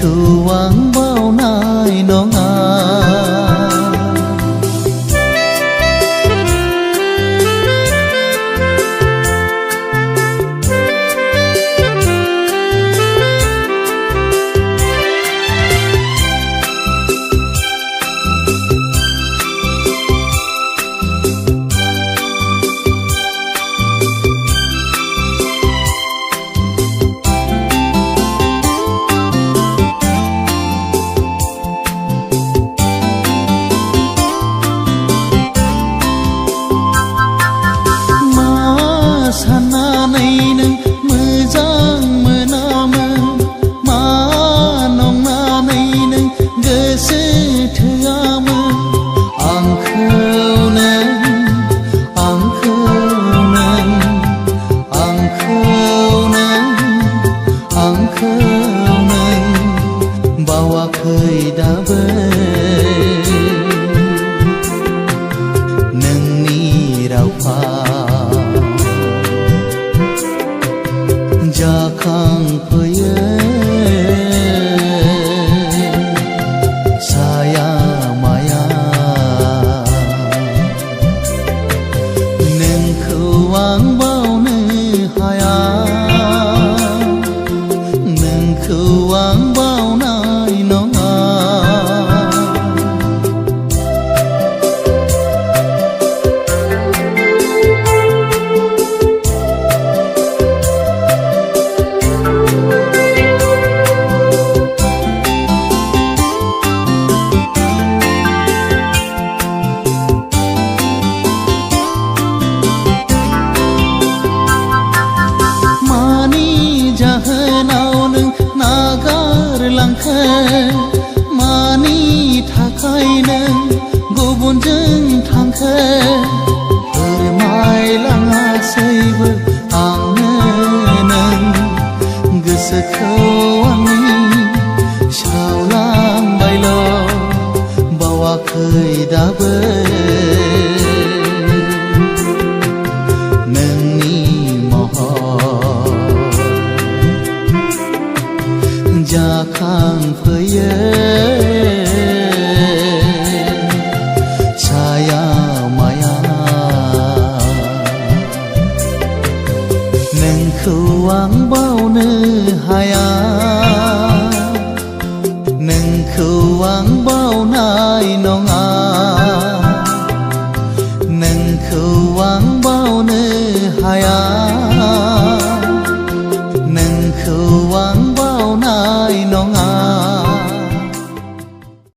khâu vắng bao nay nó sana này nâng mưa giang mưa na mơ mà nong na này nâng gơ sơ thưa mơ ang khâu nâng ang khâu nâng ang khâu nâng ang khâu nâng bawa khơi đã bơi nâng ni rau pha gia khang phơi saya maya nâng khâu vang bao nơi haya nâng khâu vang bao nay nó nagar langkhe mani thakai neng gubun jeng thangkhe permai langa seiber ang neng gesekhau angni shau lang bailo bawa khơi đã bơi neng ni moho gia khang phơi